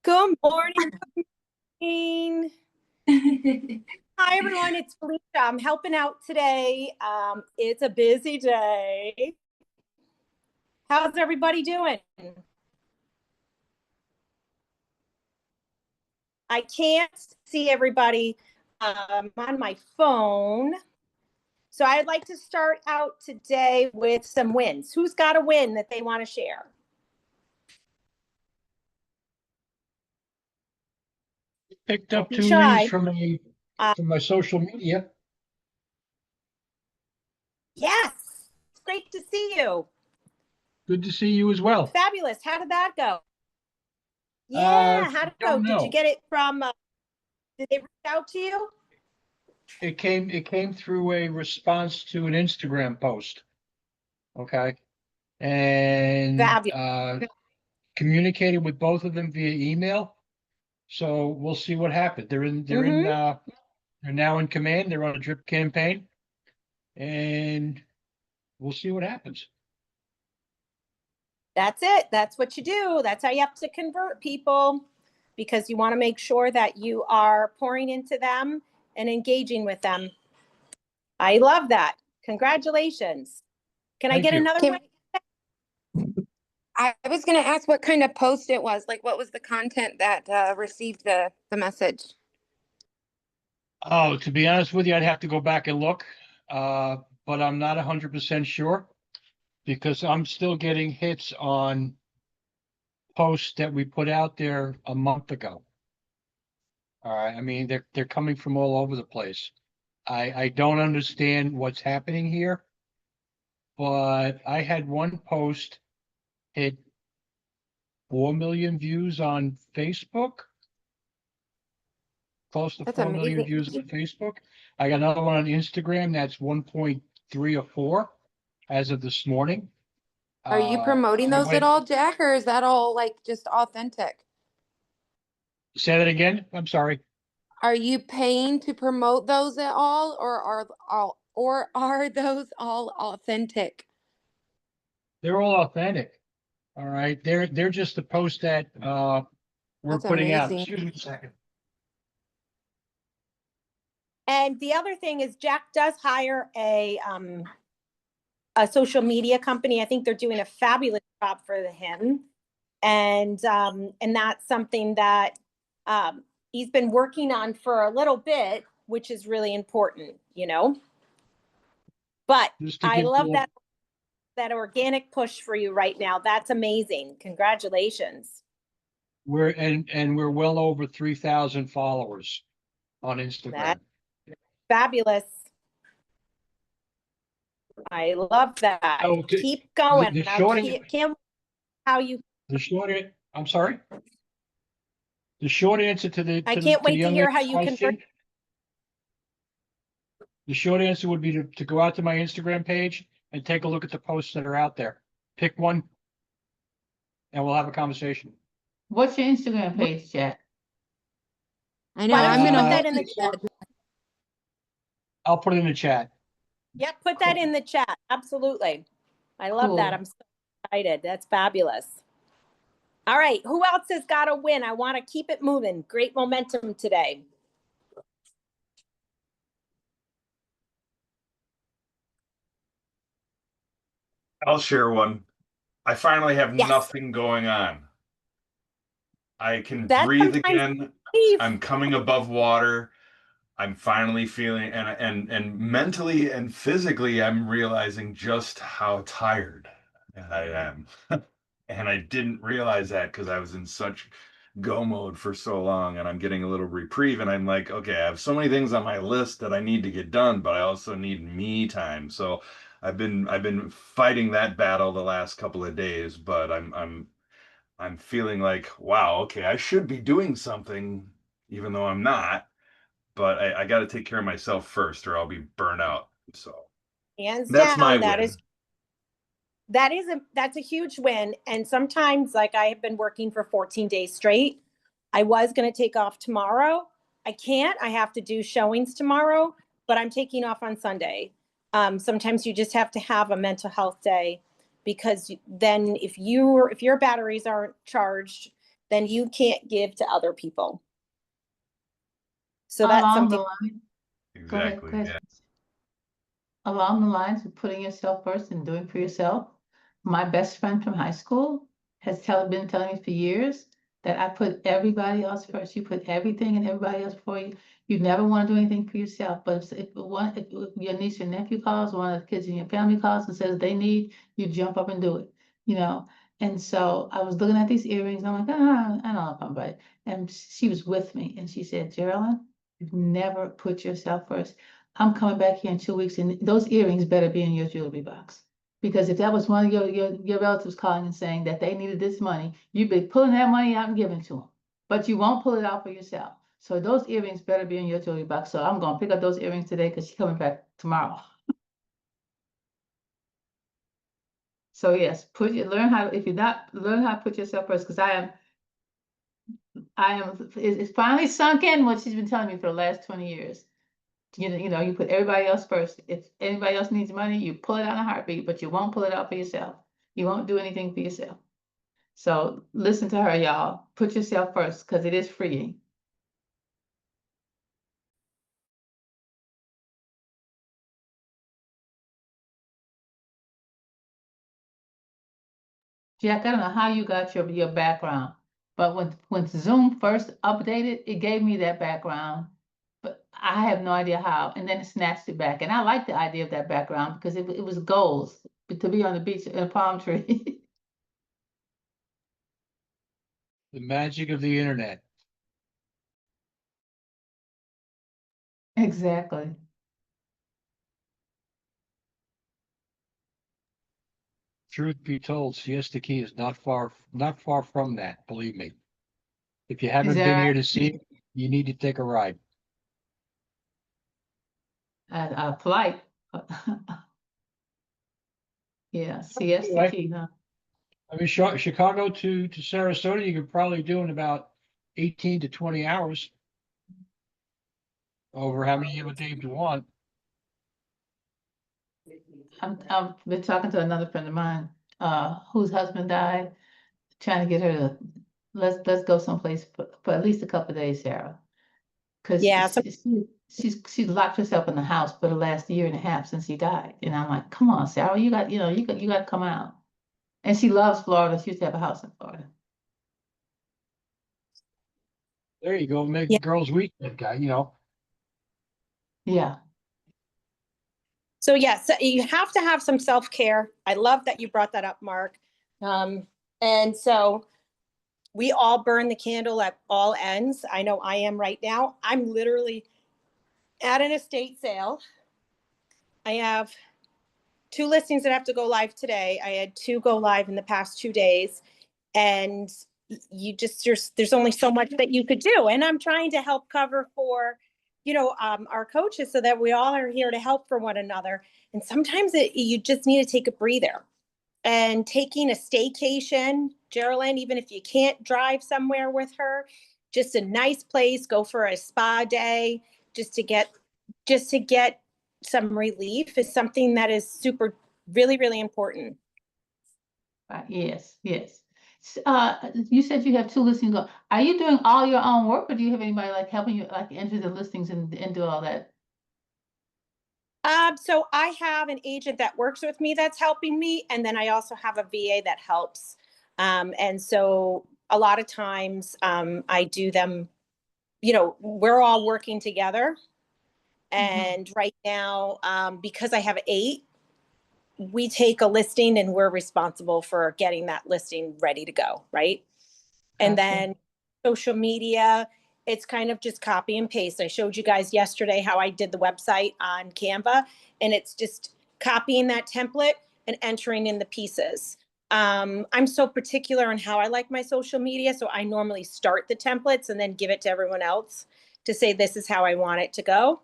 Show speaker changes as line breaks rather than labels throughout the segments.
Good morning. Queen. Hi, everyone. It's Felicia. I'm helping out today. It's a busy day. How's everybody doing? I can't see everybody on my phone. So I'd like to start out today with some wins. Who's got a win that they want to share?
Picked up
Don't be
2
shy.
leads from my social media.
Yes. It's great to see you.
Good to see you as well.
Fabulous. How did that go? Yeah, how'd it go?
Don't
Did you
know.
get it from, did they reach out to you?
It came through a response to an Instagram post. Okay. And
Fabulous.
communicated with both of them via email. So we'll see what happens. They're now in command. They're on a drip campaign. And we'll see what happens.
That's it. That's what you do. That's how you have to convert people, because you want to make sure that you are pouring into them and engaging with them. I love that. Congratulations. Can I
Thank
get
you.
another one?
I was going to ask what kind of post it was. Like, what was the content that received the message?
Oh, to be honest with you, I'd have to go back and look, but I'm not 100% sure because I'm still getting hits on posts that we put out there a month ago. All right, I mean they're coming from all over the place. I don't understand what's happening here, but I had one post hit 4 million views on Facebook. Close to
That's
4 million
amazing.
views on Facebook. I got another one on Instagram that's 1.3 or 4 as of this morning.
Are you promoting
I
those at
went,
all, Jack, or is that all like just authentic?
say that again. I'm sorry.
Are you paying to promote those at all, or are those all authentic?
They're all authentic. All right. They're just the post that we're
That's
putting out.
amazing.
Excuse me a second.
And the other thing is Jack does hire a social media company. I think they're doing a fabulous job for him. And that's something that he's been working on for a little bit, which is really important, you know. But
Just to
I
give
love
you
that organic push for you right now. That's amazing. Congratulations.
we're well over 3,000 followers on Instagram.
That's fabulous. I love that.
So
Keep going.
the
I
short
can't how you.
the short I'm sorry. The short answer to the
I
to the
can't
to the
wait to
young
hear
lady's
how you convert.
question. The short answer would be to go out to my Instagram page and take a look at the posts that are out there. Pick one, and we'll have a conversation.
What's your Instagram page, Jack?
I know.
Why don't
I'm
you
gonna
put that
look
in the
at
chat?
that.
I'll put it in the chat.
Yep, put that in the chat. Absolutely. I love that.
Cool.
I'm so excited. That's fabulous. All right. Who else has got to win? I want to keep it moving. Great momentum today.
I'll share one. I finally have
Yes.
nothing going on. I can
That's
breathe
sometimes
again.
Steve.
I'm coming above water. I'm finally feeling and mentally and physically I'm realizing just how tired I am. And I didn't realize that because I was in such go mode for so long and I'm getting a little reprieve and I'm like, okay, I have so many things on my list that I need to get done, but I also need me time. So I've been fighting that battle the last couple of days, but I'm feeling like, wow, okay, I should be doing something even though I'm not, but I got to take care of myself first or I'll be burnt out. So
Hands
that's my
down.
win.
That's a huge win. And sometimes, like, I have been working for 14 days straight. I was going to take off tomorrow. I can't. I have to do showings tomorrow, but I'm taking off on Sunday. Sometimes you just have to have a mental health day, because then if your batteries aren't charged, then you can't give to other people. So that's
Along
something.
the line, go ahead,
Exactly.
go ahead.
Yeah.
Along the lines of putting yourself first and doing for yourself, my best friend from high school been telling me for years that I put everybody else first. You put everything and everybody else before you. You never want to do anything for yourself. But if your niece or nephew calls, one of the kids in your family calls and says they need, you jump up and do it, you know? And so I was looking at these earrings and I'm like, I don't know if I'm right. And she was with me and she said, Geraldine, you've never put yourself first. I'm coming back here in 2 weeks and those earrings better be in your jewelry box. Because if that was one of your relatives calling and saying that they needed this money, you'd be pulling that money out and giving it to them. But you won't pull it out for yourself. So those earrings better be in your jewelry box. So I'm gonna pick up those earrings today because she's coming back tomorrow. So yes, learn how to put yourself first, because it's finally sunk in what she's been telling me for the last 20 years. You put everybody else first. If anybody else needs money, you pull it out in a heartbeat, but you won't pull it out for yourself. You won't do anything for yourself. So listen to her, y'all. Put yourself first because it is freeing. Jack, I don't know how you got your background, but when Zoom first updated, it gave me that background, but I have no idea how. And then it snatched it back. And I like the idea of that background because it was goals to be on the beach in a palm tree.
The magic of the internet.
Exactly.
Truth be told, Siesta Key is not far from that, believe me. If you haven't been here to see it, you need to take a ride.
A flight. Yeah, Siesta
Anyway,
Key, huh?
I mean, Chicago to Sarasota, you could probably do in about 18 to 20 hours over how many of a day do you want.
I've been talking to another friend of mine, whose husband died, trying to get her to let's go someplace for at least a couple of days, Sarah. Cause
Yeah, so
she's locked herself in the house for the last year and a half since he died. And I'm like, come on, Sarah, you got to come out. And she loves Florida. She used to have a house in Florida.
There you go, make
yeah.
girls' weekend, guy.
Yeah.
So yes, you have to have some self-care. I love that you brought that up, Mark. And so we all burn the candle at all ends. I know I am right now. I'm literally at an estate sale. I have 2 listings that have to go live today. I had 2 go live in the past 2 days. And there's only so much that you could do. And I'm trying to help cover for, our coaches so that we all are here to help for one another. And sometimes you just need to take a breather. And taking a staycation, Geraldine, even if you can't drive somewhere with her, just a nice place, go for a spa day, just to get some relief is something that is really, really important.
Yes, yes. You said you have 2 listings. Are you doing all your own work, or do you have anybody like helping you like enter the listings and do all that?
So I have an agent that works with me that's helping me, and then I also have a VA that helps. And so a lot of times I do them, we're all working together. And right now, because I have 8, we take a listing and we're responsible for getting that listing ready to go, right? And
Gotcha.
then social media, it's kind of just copy and paste. I showed you guys yesterday how I did the website on Canva, and it's just copying that template and entering in the pieces. I'm so particular on how I like my social media, so I normally start the templates and then give it to everyone else to say this is how I want it to go.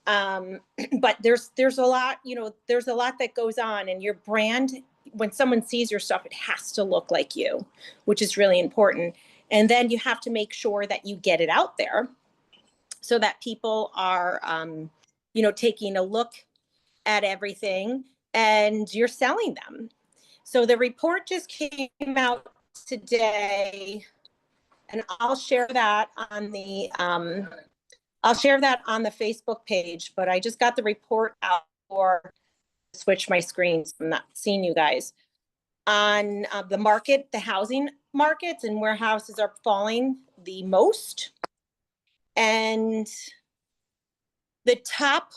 But there's a lot, there's a lot that goes on, and your brand, when someone sees your stuff, it has to look like you, which is really important. And then you have to make sure that you get it out there so that people are, taking a look at everything and you're selling them. So the report just came out today And I'll share that on I'll share that on the Facebook page, but I just got the report out for switch my screens. I'm not seeing you guys on the market, the housing markets and where houses are falling the most. And the top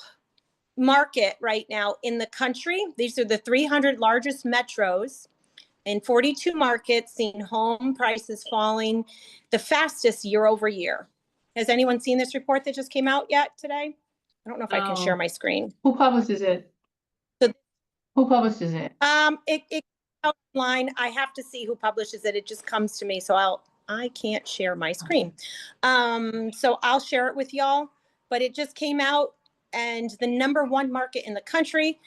market right now in the country, these are the 300 largest metros in 42 markets, seeing home prices falling the fastest year over year. Has anyone seen this report that just came out yet today? I don't know if I can share my screen.
Who publishes it?
So-
Who publishes it?
It online. I have to see who publishes it. It just comes to me, so I can't share my screen. So I'll share it with y'all. But it just came out, and the #1 market in the country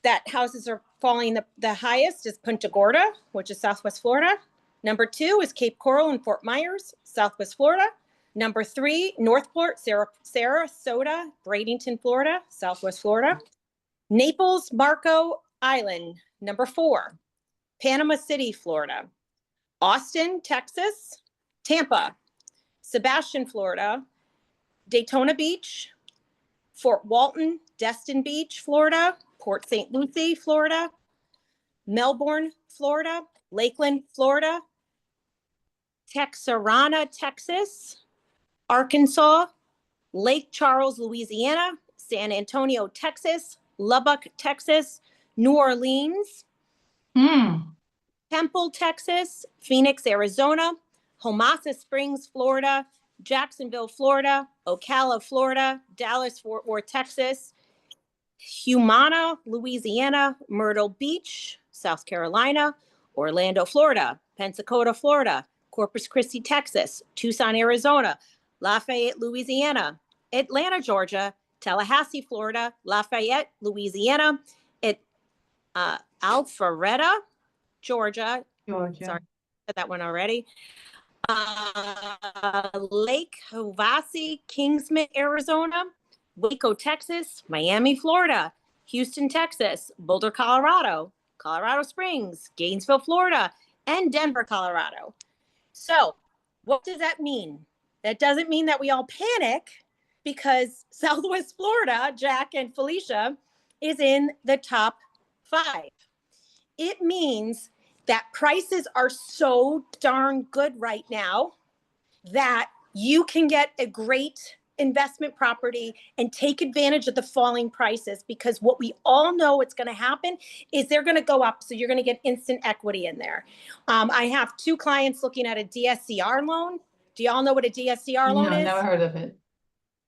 that houses are falling the highest is Punta Gorda, which is Southwest Florida. #2 is Cape Coral and Fort Myers, Southwest Florida. #3, Northport, Sarasota, Bradenton, Florida, Southwest Florida. Naples, Marco Island, #4. Panama City, Florida. Austin, Texas. Tampa. Sebastian, Florida. Daytona Beach. Fort Walton, Destin Beach, Florida. Port St. Lucie, Florida. Melbourne, Florida. Lakeland, Florida. Texarkana, Texas. Arkansas. Lake Charles, Louisiana. San Antonio, Texas. Lubbock, Texas. New Orleans. Temple, Texas. Phoenix, Arizona. Homosassa Springs, Florida. Jacksonville, Florida. Ocala, Florida. Dallas, Fort Worth, Texas. Humana, Louisiana. Myrtle Beach, South Carolina. Orlando, Florida. Pensacola, Florida. Corpus Christi, Texas. Tucson, Arizona. Lafayette, Louisiana. Atlanta, Georgia. Tallahassee, Florida. Lafayette, Louisiana. Alpharetta, Georgia.
Georgia.
Sorry, I said that one already. Lake Havasu, Kingsman, Arizona. Waco, Texas. Miami, Florida. Houston, Texas. Boulder, Colorado. Colorado Springs. Gainesville, Florida. And Denver, Colorado. So what does that mean? That doesn't mean that we all panic, because Southwest Florida, Jack and Felicia, is in the top 5. It means that prices are so darn good right now that you can get a great investment property and take advantage of the falling prices, because what we all know it's going to happen is they're going to go up. So you're going to get instant equity in there. I have 2 clients looking at a DSCR loan. Do y'all know what a DSCR loan
No,
is?
never heard of it.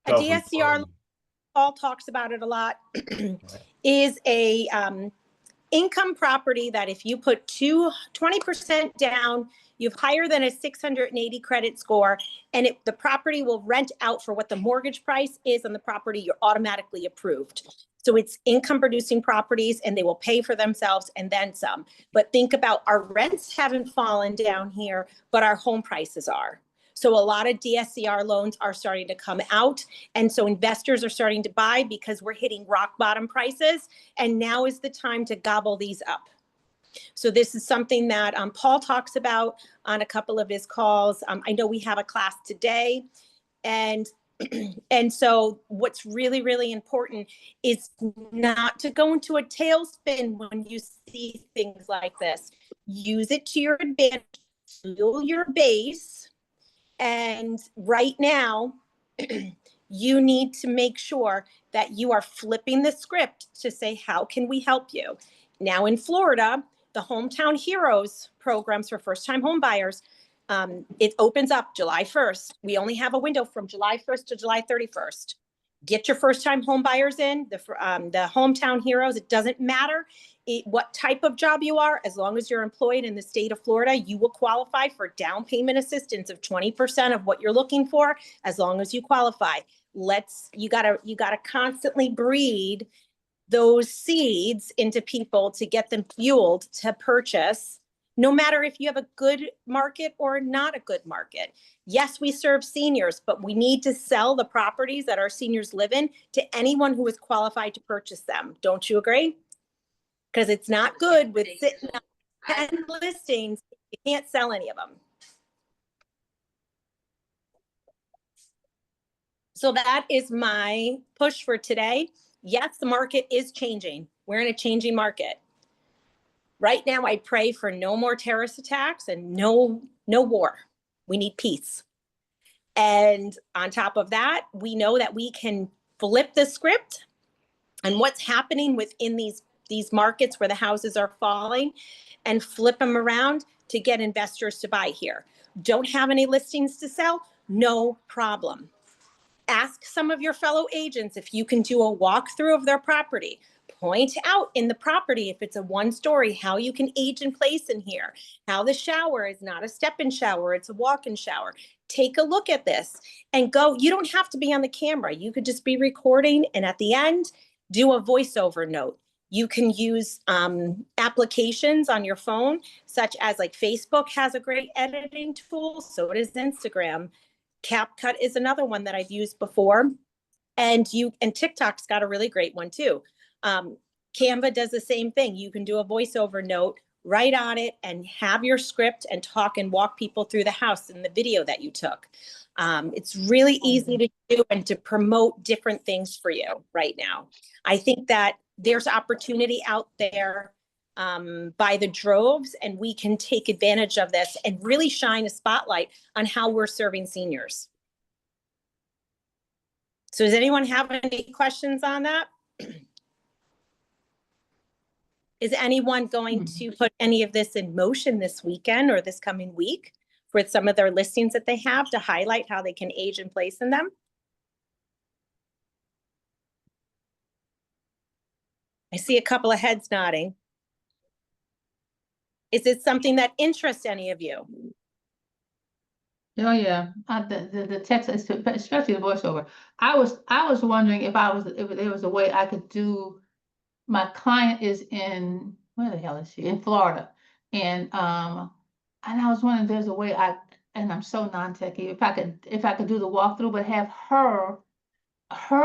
A DSCR loan, Paul talks about it a lot, is a income property that if you put 20% down, you've higher than a 680 credit score, and the property will rent out for what the mortgage price is on the property, you're automatically approved. So it's income producing properties, and they will pay for themselves and then some. But think about, our rents haven't fallen down here, but our home prices are. So a lot of DSCR loans are starting to come out. And so investors are starting to buy because we're hitting rock bottom prices. And now is the time to gobble these up. So this is something that Paul talks about on a couple of his calls. I know we have a class today. And so what's really, really important is not to go into a tailspin when you see things like this. Use it to your advantage, fuel your base. And right now, you need to make sure that you are flipping the script to say, how can we help you? Now in Florida, the Hometown Heroes programs for first-time home buyers, it opens up July 1st. We only have a window from July 1st to July 31st. Get your first-time home buyers in, the Hometown Heroes. It doesn't matter what type of job you are, as long as you're employed in the state of Florida, you will qualify for down payment assistance of 20% of what you're looking for, as long as you qualify. You gotta constantly breed those seeds into people to get them fueled to purchase, no matter if you have a good market or not a good market. Yes, we serve seniors, but we need to sell the properties that our seniors live in to anyone who is qualified to purchase them. Don't you agree? Because it's not good with sitting on 10 listings, you can't sell any of them. So that is my push for today. Yes, the market is changing. We're in a changing market. Right now, I pray for no more terrorist attacks and no war. We need peace. And on top of that, we know that we can flip the script and what's happening within these markets where the houses are falling and flip them around to get investors to buy here. Don't have any listings to sell? No problem. Ask some of your fellow agents if you can do a walkthrough of their property. Point out in the property, if it's a one-story, how you can age in place in here, how the shower is not a step-in shower, it's a walk-in shower. Take a look at this and go. You don't have to be on the camera. You could just be recording, and at the end, do a voiceover note. You can use applications on your phone, such as like Facebook has a great editing tool, so does Instagram. CapCut is another one that I've used before. And TikTok's got a really great one too. Canva does the same thing. You can do a voiceover note, write on it, and have your script and talk and walk people through the house in the video that you took. It's really easy to do and to promote different things for you right now. I think that there's opportunity out there by the droves, and we can take advantage of this and really shine a spotlight on how we're serving seniors. So does anyone have any questions on that? Is anyone going to put any of this in motion this weekend or this coming week with some of their listings that they have to highlight how they can age in place in them? I see a couple of heads nodding. Is it something that interests any of you?
Oh, yeah, the text, especially the voiceover. I was wondering if there was a way I could do, my client is in, where the hell is she? In Florida. And I was wondering if there's a way and I'm so non-techy, if I could do the walkthrough, but have her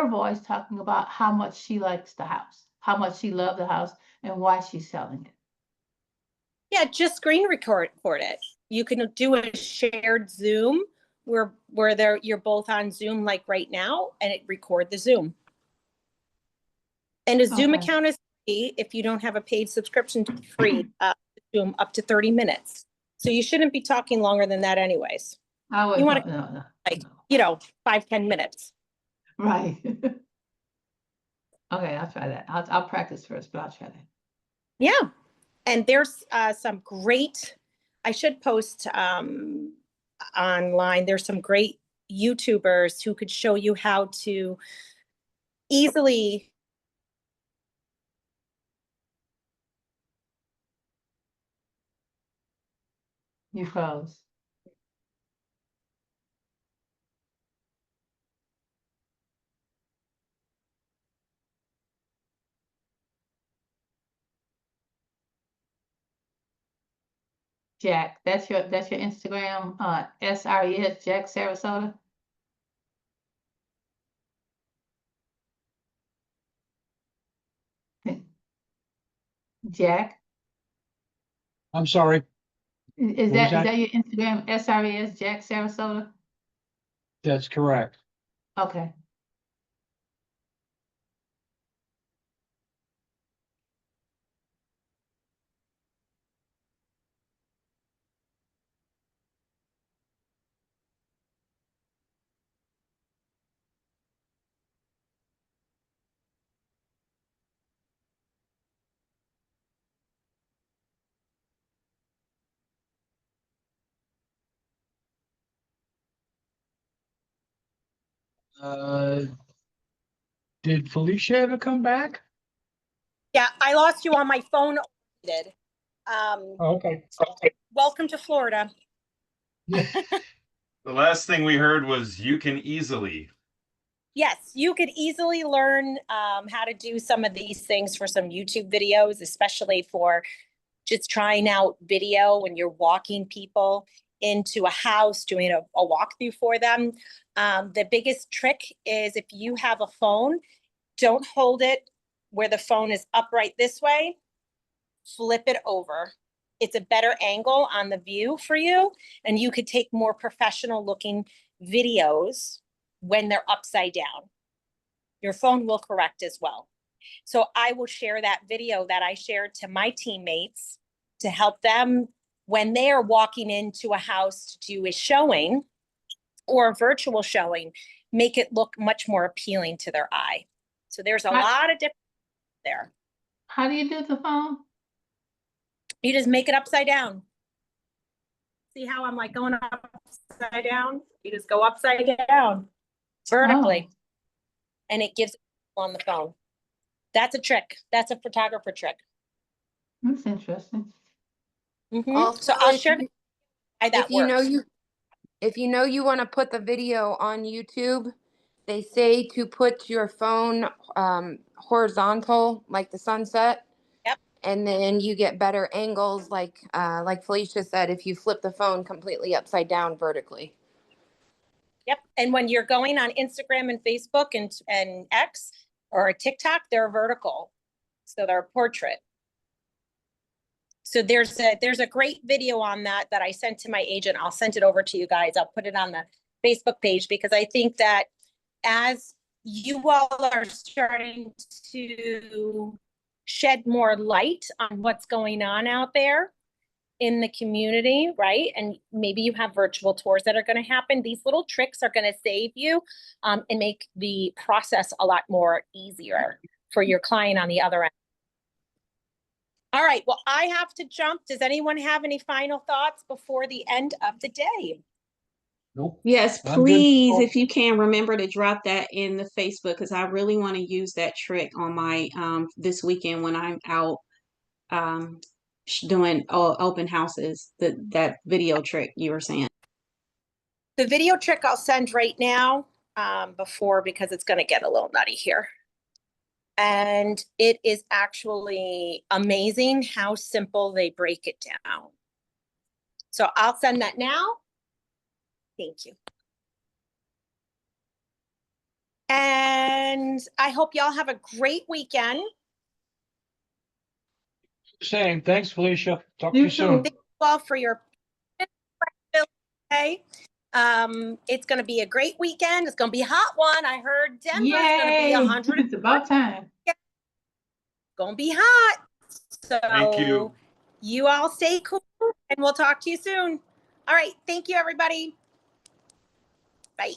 voice talking about how much she likes the house, how much she loved the house, and why she's selling it.
Yeah, just screen record it. You can do a shared Zoom where you're both on Zoom like right now, and it record the Zoom. And a Zoom
Okay.
account is free if you don't have a paid subscription to free Zoom up to 30 minutes. So you shouldn't be talking longer than that anyways.
I would,
You want to
no.
5-10 minutes.
Right. Okay, I'll try that. I'll practice first, but I'll try that.
Yeah. And there's some great, I should post online. There's some great YouTubers who could show you how to easily.
You froze. Jack, that's your Instagram, SRES, Jack Sarasota? Jack,
I'm sorry.
is
What was
that
that?
your Instagram, SRES, Jack Sarasota?
That's correct.
Okay.
Did Felicia ever come back?
Yeah, I lost you on my phone. Did.
Oh, okay.
Welcome to Florida.
Yeah.
The last thing we heard was you can easily.
Yes, you could easily learn how to do some of these things for some YouTube videos, especially for just trying out video when you're walking people into a house, doing a walkthrough for them. The biggest trick is if you have a phone, don't hold it where the phone is upright this way, flip it over. It's a better angle on the view for you, and you could take more professional looking videos when they're upside down. Your phone will correct as well. So I will share that video that I shared to my teammates to help them when they are walking into a house to do a showing or a virtual showing, make it look much more appealing to their eye. So there's a lot of different there.
How do you do the phone?
You just make it upside down. See how I'm like going upside down? You just go upside down vertically, and it gives on the phone. That's a trick. That's a photographer trick.
That's interesting.
Also,
So I'll
if
share
you-
how that
if you know
works.
if you know you want to put the video on YouTube, they say to put your phone horizontal, like the sunset.
Yep.
And then you get better angles, like Felicia said, if you flip the phone completely upside down vertically.
Yep. And when you're going on Instagram and Facebook and X or TikTok, they're vertical. So they're portrait. So there's a great video on that I sent to my agent. I'll send it over to you guys. I'll put it on the Facebook page because I think that as you all are starting to shed more light on what's going on out there in the community, right? And maybe you have virtual tours that are going to happen. These little tricks are going to save you and make the process a lot more easier for your client on the other end. All right, well, I have to jump. Does anyone have any final thoughts before the end of the day?
Nope.
Yes,
I'm good.
please, if you can, remember to drop that in the Facebook because I really want to use that trick on my this weekend when I'm out doing open houses. That video trick you were saying.
The video trick I'll send right now because it's going to get a little nutty here. And it is actually amazing how simple they break it down. So I'll send that now. Thank you. And I hope y'all have a great weekend.
Same. Thanks, Felicia. Talk to
You
you soon.
Thank you all for your okay. It's going to be a great weekend. It's going to be a hot one. I heard Denver's going to be 100.
It's about time.
It's going to be hot. So
Thank you.
You all stay cool and we'll talk to you soon. All right. Thank you, everybody. Bye.